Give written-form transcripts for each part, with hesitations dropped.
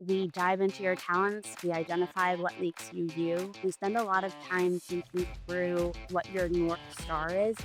We dive into your talents, we identify what makes you you. We spend a lot of time thinking through what your North Star is.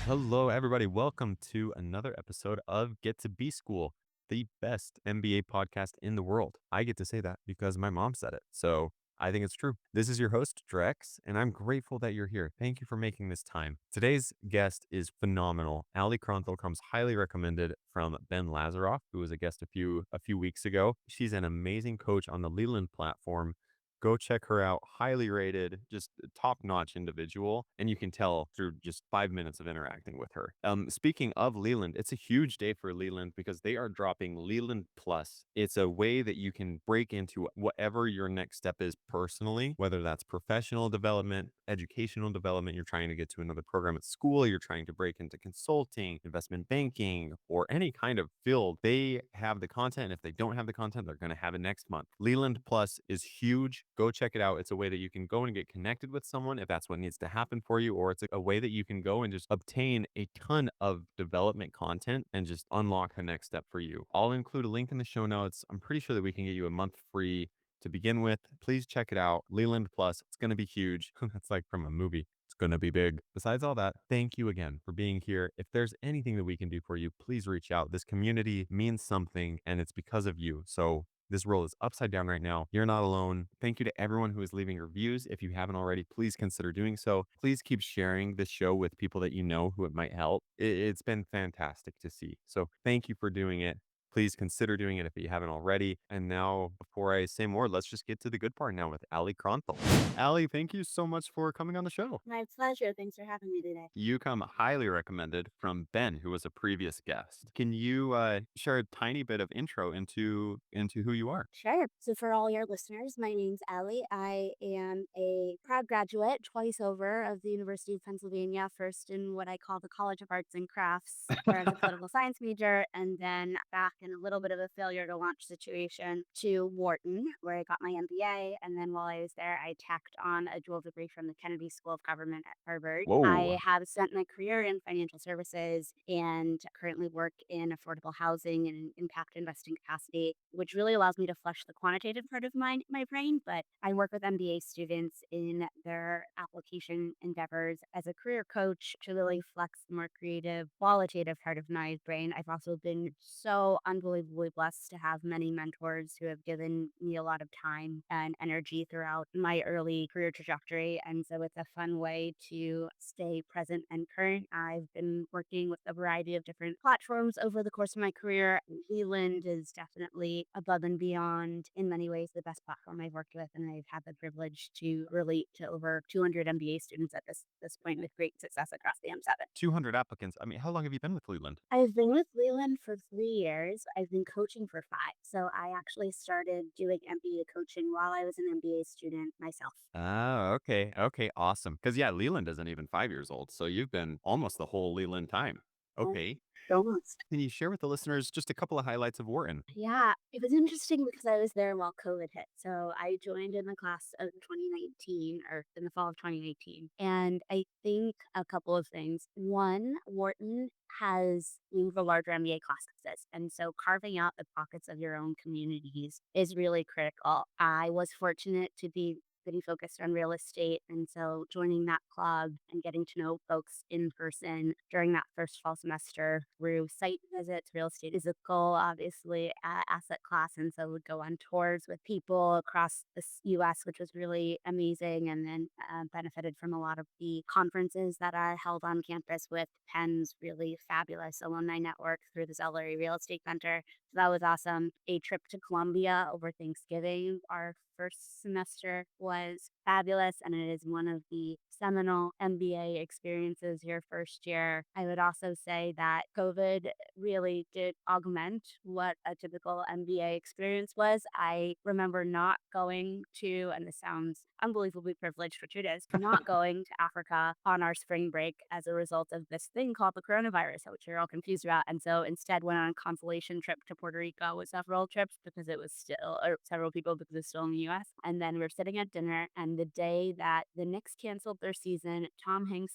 Hello, everybody. Welcome to another episode of Get to B School, the best MBA podcast in the world. I get to say that because my mom said it. So I think it's true. This is your host, Drex, and I'm grateful that you're here. Thank you for making this time. Today's guest is phenomenal. Allie Kronthal comes highly recommended from Ben Lazaroff, who was a guest a few weeks ago. She's an amazing coach on the Leland platform. Go check her out. Highly rated, just top-notch individual. And you can tell through just 5 minutes of interacting with her. Speaking of Leland, it's a huge day for Leland because they are dropping Leland Plus. It's a way that you can break into whatever your next step is personally, whether that's professional development, educational development, you're trying to get to another program at school, you're trying to break into consulting, investment banking, or any kind of field. They have the content. If they don't have the content, they're going to have it next month. Leland Plus is huge. Go check it out. It's a way that you can go and get connected with someone if that's what needs to happen for you, or it's a way that you can go and just obtain a ton of development content and just unlock the next step for you. I'll include a link in the show notes. I'm pretty sure that we can get you a month free to begin with. Please check it out. Leland Plus. It's going to be huge. That's like from a movie. It's going to be big. Besides all that, thank you again for being here. If there's anything that we can do for you, please reach out. This community means something and it's because of you. So this world is upside down right now. You're not alone. Thank you to everyone who is leaving reviews. If you haven't already, please consider doing so. Please keep sharing this show with people that you know who it might help. It's been fantastic to see. So thank you for doing it. Please consider doing it if you haven't already. And now, before I say more, let's just get to the good part now with Allie Kronthal. Allie, thank you so much for coming on the show. My pleasure. Thanks for having me today. You come highly recommended from Ben, who was a previous guest. Can you share a tiny bit of intro into who you are? Sure. So, for all your listeners, my name's Allie. I am a proud graduate twice over of the University of Pennsylvania, first in what I call the College of Arts and Crafts, where I was a political science major, and then back in a little bit of a failure to launch situation to Wharton, where I got my MBA. And then while I was there, I tacked on a dual degree from the Kennedy School of Government at Harvard. Whoa. I have spent my career in financial services and currently work in affordable housing and impact investing capacity, which really allows me to flush the quantitative part of my brain. But I work with MBA students in their application endeavors as a career coach to really flex the more creative, qualitative part of my brain. I've also been so unbelievably blessed to have many mentors who have given me a lot of time and energy throughout my early career trajectory. And so it's a fun way to stay present and current. I've been working with a variety of different platforms over the course of my career. Leland is definitely above and beyond, in many ways, the best platform I've worked with. And I've had the privilege to relate to over 200 MBA students at this point with great success across the M7. 200 applicants. I mean, how long have you been with Leland? I've been with Leland for 3 years. I've been coaching for 5. So I actually started doing MBA coaching while I was an MBA student myself. Oh, okay. Okay, awesome. Because yeah, Leland isn't even 5 years old. So you've been almost the whole Leland time. Okay. Almost. Can you share with the listeners just a couple of highlights of Wharton? Yeah, it was interesting because I was there while COVID hit. So I joined in the class of 2019 or in the fall of 2018. And I think a couple of things. One, Wharton has one of the larger MBA classes. And so carving out the pockets of your own communities is really critical. I was fortunate to be pretty focused on real estate. And so joining that club and getting to know folks in person during that first fall semester through site visits, real estate is a goal, obviously, asset class. And so would go on tours with people across the US, which was really amazing. And then benefited from a lot of the conferences that are held on campus with Penn's really fabulous alumni network through the Zellery Real Estate Center. So that was awesome. A trip to Columbia over Thanksgiving, our first semester, was fabulous, and it is one of the seminal MBA experiences your first year. I would also say that COVID really did augment what a typical MBA experience was. I remember not going to, and this sounds unbelievably privileged, which it is, not going to Africa on our spring break as a result of this thing called the coronavirus, which you're all confused about. And so instead went on a consolation trip to Puerto Rico with several trips because it was still, or several people because it's still in the US. And then we're sitting at dinner, and the day that the Knicks canceled their season, Tom Hanks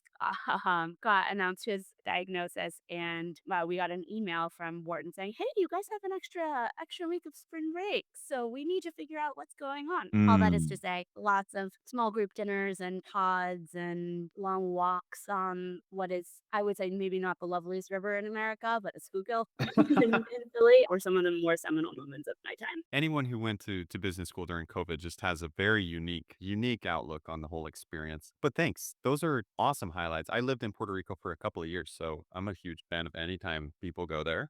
got announced his diagnosis, and we got an email from Wharton saying, "Hey, you guys have an extra week of spring break, so we need to figure out what's going on." All that is to Mm. say, lots of small group dinners and pods and long walks on what is, I would say, maybe not the loveliest river in America, but a Schuylkill in Philly, or some of the more seminal moments of my time. Anyone who went to business school during COVID just has a very unique outlook on the whole experience. But thanks. Those are awesome highlights. I lived in Puerto Rico for a couple of years, so I'm a huge fan of any time people go there.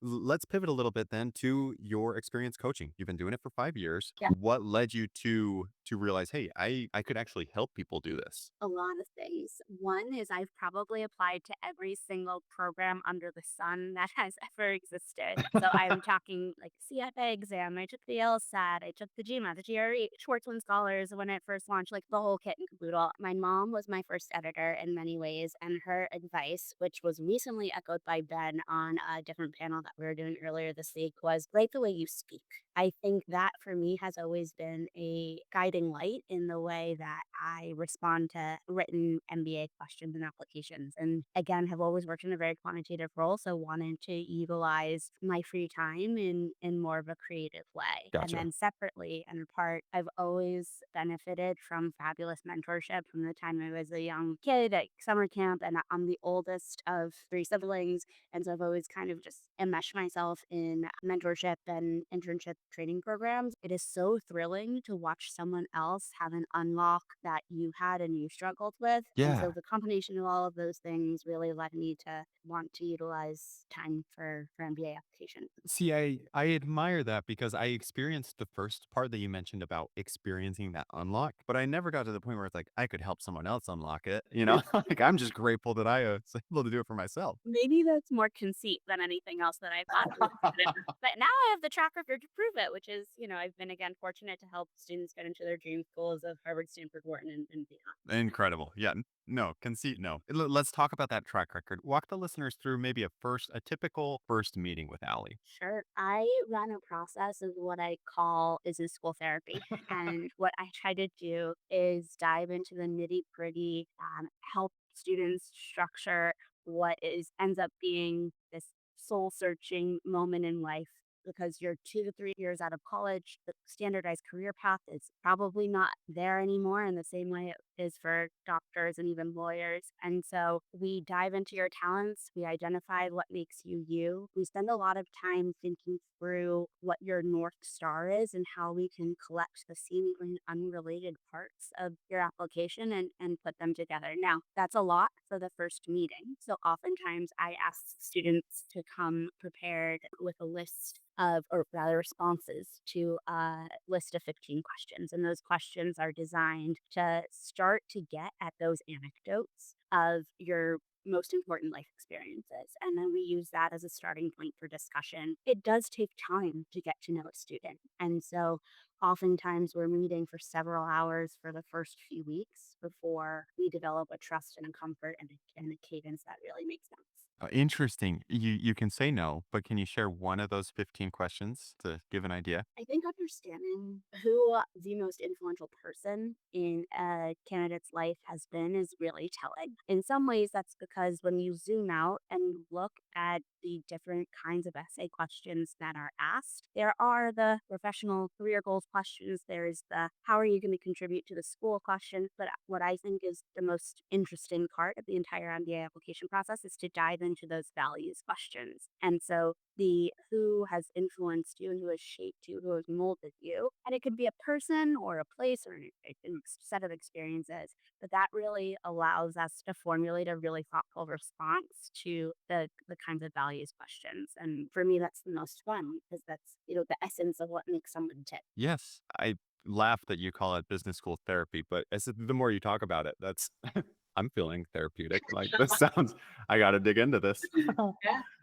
Let's pivot a little bit then to your experience coaching. You've been doing it for 5 years. Yeah. What led you to realize, "Hey, I could actually help people do this?" A lot of things. One is I've probably applied to every single program under the sun that has ever existed. So I'm talking like CFA exam. I took the LSAT. I took the GMAT, the GRE, Schwartzman Scholars when it first launched, like the whole kit and caboodle. My mom was my first editor in many ways, and her advice, which was recently echoed by Ben on a different panel that we were doing earlier this week, was write the way you speak. I think that for me has always been a guiding light in the way that I respond to written MBA questions and applications. And again, have always worked in a very quantitative role, so wanted to utilize my free time in more of a creative way. And Gotcha. then separately and apart, I've always benefited from fabulous mentorship from the time I was a young kid at summer camp, and I'm the oldest of three siblings. And so I've always kind of just enmeshed myself in mentorship and internship training programs. It is so thrilling to watch someone else have an unlock that you had and you struggled with. And so Yeah. the combination of all of those things really led me to want to utilize time for MBA application. See, I admire that because I experienced the first part that you mentioned about experiencing that unlock, but I never got to the point where it's like I could help someone else unlock it, you know? Like, I'm just grateful that I was able to do it for myself. Maybe that's more conceit than anything else that I've gone through. But now I have the track record to prove it, which is, I've been again fortunate to help students get into their dream schools of Harvard, Stanford, Wharton, and beyond. Incredible. Yeah. No, conceit, no. Let's talk about that track record. Walk the listeners through maybe a typical first meeting with Allie. Sure. I run a process of what I call business school therapy. And what I try to do is dive into the nitty gritty, help students structure what is ends up being this soul searching moment in life. Because you're 2 to 3 years out of college, the standardized career path is probably not there anymore in the same way it is for doctors and even lawyers. And so we dive into your talents, we identify what makes you you. We spend a lot of time thinking through what your North Star is and how we can collect the seemingly unrelated parts of your application and put them together. Now, that's a lot for the first meeting. So oftentimes I ask students to come prepared with a list of, or rather responses to a list of 15 questions. And those questions are designed to start to get at those anecdotes of your most important life experiences. And then we use that as a starting point for discussion. It does take time to get to know a student. And so oftentimes we're meeting for several hours for the first few weeks before we develop a trust and a comfort and a cadence that really makes sense. Interesting. You can say no, but can you share one of those 15 questions to give an idea? I think understanding who the most influential person in a candidate's life has been is really telling. In some ways, that's because when you zoom out and you look at the different kinds of essay questions that are asked, there are the professional career goals questions, there's the how are you going to contribute to the school question. But what I think is the most interesting part of the entire MBA application process is to dive into those values questions. And so the who has influenced you and who has shaped you, who has molded you. And it could be a person or a place or a set of experiences. But that really allows us to formulate a really thoughtful response to the kinds of values questions. And for me, that's the most fun because that's, the essence of what makes someone tick. Yes. I laugh that you call it business school therapy, but the more you talk about it, that's I'm feeling therapeutic. Like this sounds I got to dig into this.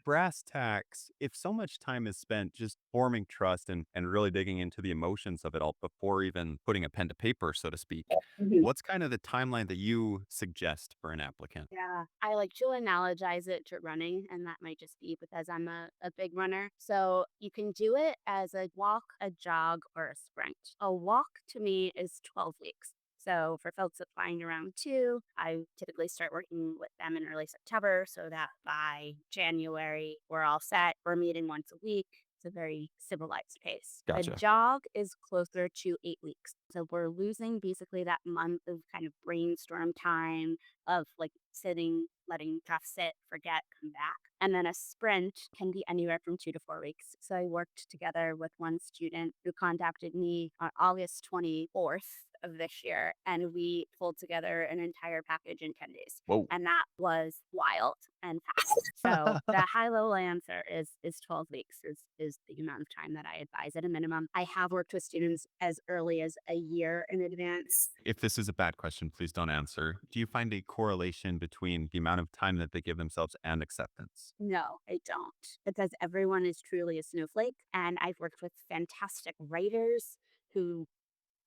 brass tacks, if so much time is spent just forming trust and really digging into the emotions of it all before even putting a pen to paper, so to speak, Mhm. what's kind of the timeline that you suggest for an applicant? Yeah, I like to analogize it to running, and that might just be because I'm a big runner. So you can do it as a walk, a jog, or a sprint. A walk to me is 12 weeks. So for folks applying to round two, I typically start working with them in early September so that by January we're all set. We're meeting once a week. It's a very civilized pace. A Gotcha. jog is closer to 8 weeks. So we're losing basically that month of kind of brainstorm time of like sitting, letting stuff sit, forget, come back. And then a sprint can be anywhere from 2 to 4 weeks. So I worked together with one student who contacted me on August 24th of this year, and we pulled together an entire package in 10 days. Whoa. And that was wild and fast. So the high level answer is 12 weeks is the amount of time that I advise at a minimum. I have worked with students as early as a year in advance. If this is a bad question, please don't answer. Do you find a correlation between the amount of time that they give themselves and acceptance? No, I don't, because everyone is truly a snowflake, and I've worked with fantastic writers who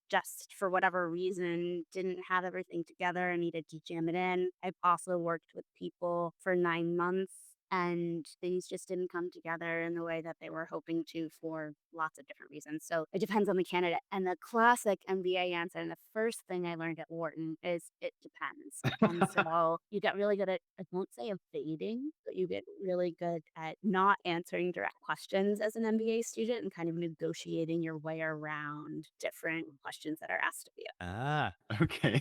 just for whatever reason didn't have everything together and needed to jam it in. I've also worked with people for 9 months and things just didn't come together in the way that they were hoping to for lots of different reasons. So it depends on the candidate. And the classic MBA answer, and the first thing I learned at Wharton is it depends. And so you get really good at, I won't say evading, but you get really good at not answering direct questions as an MBA student and kind of negotiating your way around different questions that are asked of you. Ah, okay.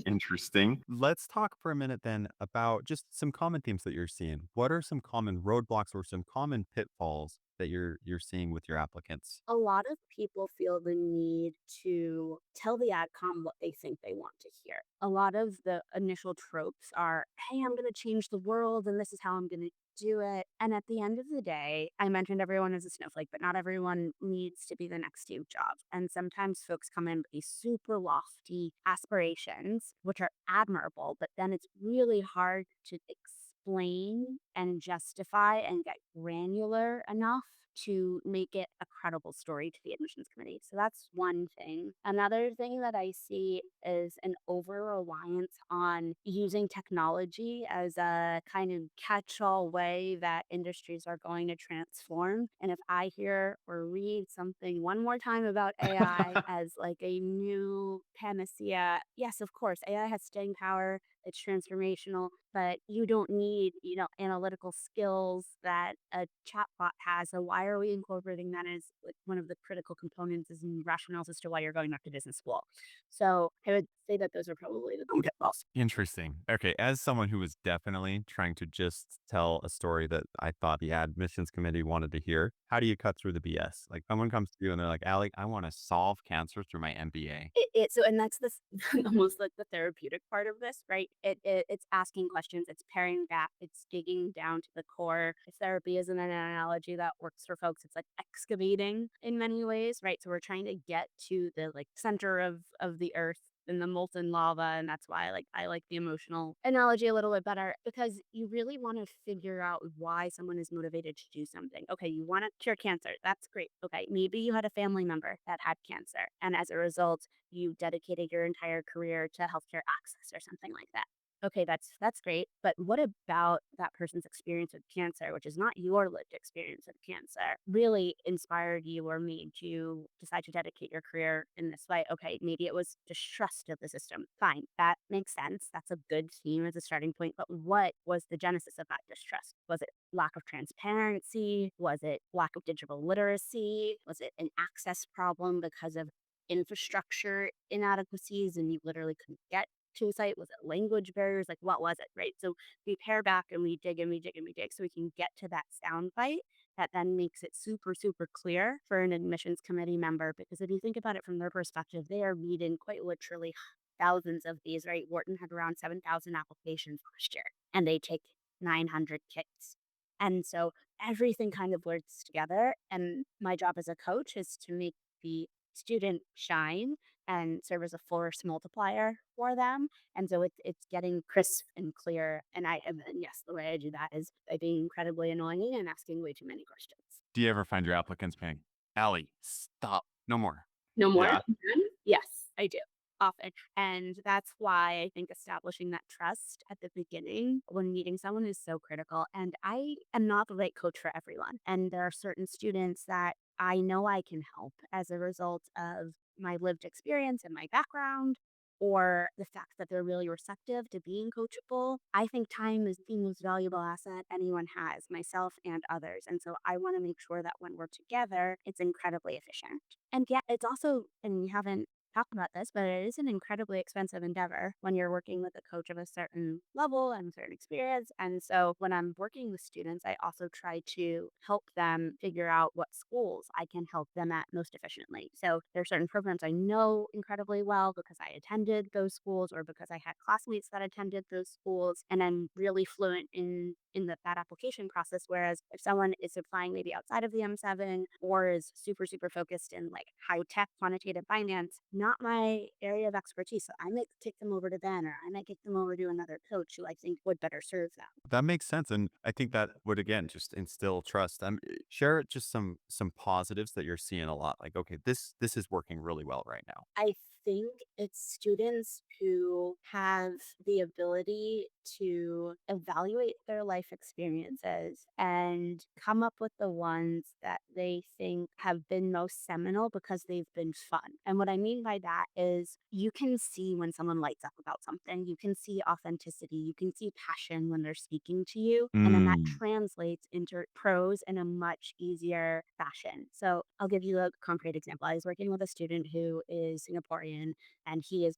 Interesting. Let's talk for a minute then about just some common themes that you're seeing. What are some common roadblocks or some common pitfalls that you're seeing with your applicants? A lot of people feel the need to tell the AdCom what they think they want to hear. A lot of the initial tropes are, hey, I'm going to change the world and this is how I'm going to do it. And at the end of the day, I mentioned everyone is a snowflake, but not everyone needs to be the next Steve Jobs. And sometimes folks come in with these super lofty aspirations, which are admirable, but then it's really hard to explain and justify and get granular enough to make it a credible story to the admissions committee. So that's one thing. Another thing that I see is an over reliance on using technology as a kind of catch all way that industries are going to transform. And if I hear or read something one more time about AI as like a new panacea, yes, of course, AI has staying power. It's transformational, but you don't need, analytical skills that a chatbot has. So why are we incorporating that as like one of the critical components as rationales as to why you're going back to business school? So I would say that those are probably the pitfalls. Interesting. Okay, as someone who was definitely trying to just tell a story that I thought the admissions committee wanted to hear, how do you cut through the BS? Like someone comes to you and they're like, Allie, I want to solve cancer through my MBA. So and that's this almost like the therapeutic part of this, right? It's asking questions, it's paring back, it's digging down to the core. If therapy isn't an analogy that works for folks, it's like excavating in many ways, right? So we're trying to get to the like center of the earth and the molten lava, and that's why I like the emotional analogy a little bit better because you really want to figure out why someone is motivated to do something. Okay, you want to cure cancer. That's great. Okay, maybe you had a family member that had cancer, and as a result, you dedicated your entire career to healthcare access or something like that. Okay, that's great, but what about that person's experience with cancer, which is not your lived experience with cancer, really inspired you or made you decide to dedicate your career in this way? Okay, maybe it was distrust of the system. Fine, that makes sense. That's a good theme as a starting point, but what was the genesis of that distrust? Was it lack of transparency? Was it lack of digital literacy? Was it an access problem because of infrastructure inadequacies and you literally couldn't get to a site? Was it language barriers? Like, what was it? Right. So we pare back and we dig and we dig and we dig so we can get to that sound bite that then makes it super, super clear for an admissions committee member. Because if you think about it from their perspective, they are meeting quite literally thousands of these, right? Wharton had around 7,000 applications last year and they take 900 kits. And so everything kind of works together. And my job as a coach is to make the student shine and serve as a force multiplier for them. And so it's getting crisp and clear. And yes, the way I do that is by being incredibly annoying and asking way too many questions. Do you ever find your applicants paying, Allie, stop, no more? No more Yeah. than 10? Yes, I do, often, and that's why I think establishing that trust at the beginning when meeting someone is so critical, and I am not the right coach for everyone, and there are certain students that I know I can help as a result of my lived experience and my background, or the fact that they're really receptive to being coachable. I think time is the most valuable asset anyone has, myself and others, and so I wanna make sure that when we're together, it's incredibly efficient. And yeah, it's also, and we haven't talked about this, but it is an incredibly expensive endeavor when you're working with a coach of a certain level and a certain experience. And so when I'm working with students, I also try to help them figure out what schools I can help them at most efficiently. So there are certain programs I know incredibly well because I attended those schools or because I had classmates that attended those schools, and I'm really fluent in that application process. Whereas if someone is applying maybe outside of the M7 or is super, super focused in like high tech quantitative finance, not my area of expertise. So I might kick them over to Ben, or I might kick them over to another coach who I think would better serve them. That makes sense, and I think that would, again, just instill trust. Share just some positives that you're seeing a lot, like, "Okay, this is working really well right now." I think it's students who have the ability to evaluate their life experiences and come up with the ones that they think have been most seminal because they've been fun. And what I mean by that is you can see when someone lights up about something, you can see authenticity, you can see passion when they're speaking to you. And then that Mm. translates into prose in a much easier fashion. So I'll give you a concrete example. I was working with a student who is Singaporean, and he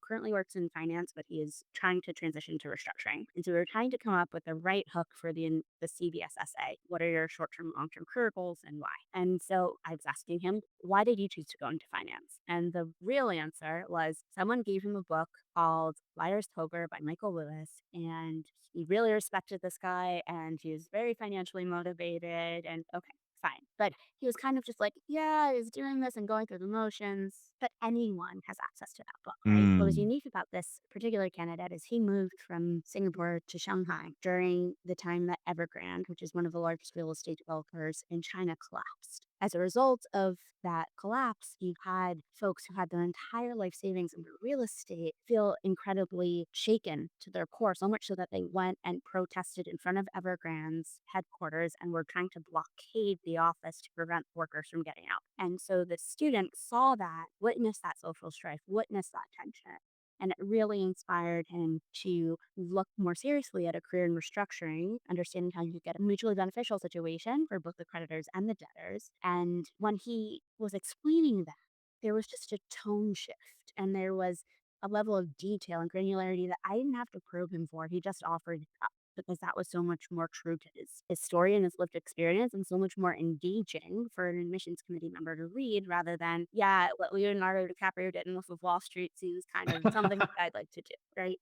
currently works in finance, but he is trying to transition to restructuring. And so we are trying to come up with the right hook for the CBS essay. What are your short-term, long-term career goals and why? And so I was asking him, why did you choose to go into finance? And the real answer was someone gave him a book called Liar's Toger by Michael Lewis, and he really respected this guy, and he was very financially motivated. And okay, fine. But he was kind of just like, yeah, I was doing this and going through the motions. But anyone has access to that book, right? What was Mm. unique about this particular candidate is he moved from Singapore to Shanghai during the time that Evergrande, which is one of the largest real estate developers in China, collapsed. As a result of that collapse, you had folks who had their entire life savings in real estate feel incredibly shaken to their core, so much so that they went and protested in front of Evergrande's headquarters and were trying to blockade the office to prevent workers from getting out. And so the student saw that, witnessed that social strife, witnessed that tension. And it really inspired him to look more seriously at a career in restructuring, understanding how you get a mutually beneficial situation for both the creditors and the debtors. And when he was explaining that, there was just a tone shift and there was a level of detail and granularity that I didn't have to probe him for. He just offered up because that was so much more true to his story and his lived experience, and so much more engaging for an admissions committee member to read rather than, yeah, what Leonardo DiCaprio did in Wolf of Wall Street seems kind of something I'd like to do, right?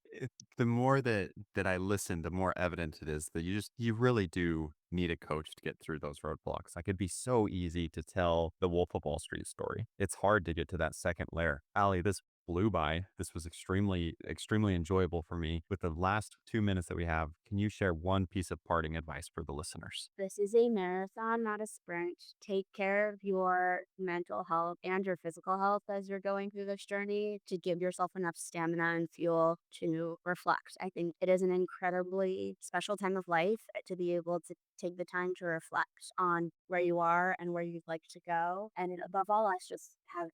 The more that I listen, the more evident it is that you really do need a coach to get through those roadblocks. Like, it'd be so easy to tell the Wolf of Wall Street story. It's hard to get to that second layer. Allie, this flew by. This was extremely, extremely enjoyable for me. With the last 2 minutes that we have, can you share one piece of parting advice for the listeners? This is a marathon, not a sprint. Take care of your mental health and your physical health as you're going through this journey to give yourself enough stamina and fuel to reflect. I think it is an incredibly special time of life to be able to take the time to reflect on where you are and where you'd like to go. And above all, let's just have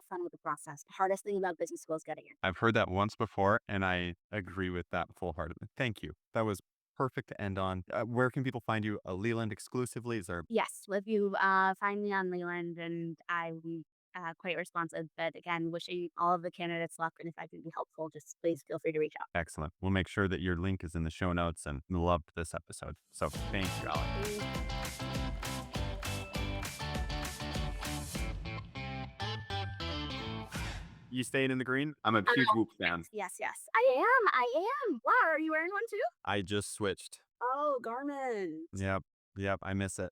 fun with the process. The hardest thing about business school is getting in. I've heard that once before, and I agree with that full-heartedly. Thank you. That was perfect to end on. Where can people find you? Leland exclusively? Is there Yes, if you find me on Leland, and I'm quite responsive. But again, wishing all of the candidates luck. And if I can be helpful, just please feel free to reach out. excellent? We'll make sure that your link is in the show notes, and loved this episode. So thank you, Allie. Thank You staying in the green? I'm a huge Whoop fan. Yes, yes. I am. I am. Wow, are you wearing one too? I just switched. Oh, Garmin. Yep. Yep. I miss it.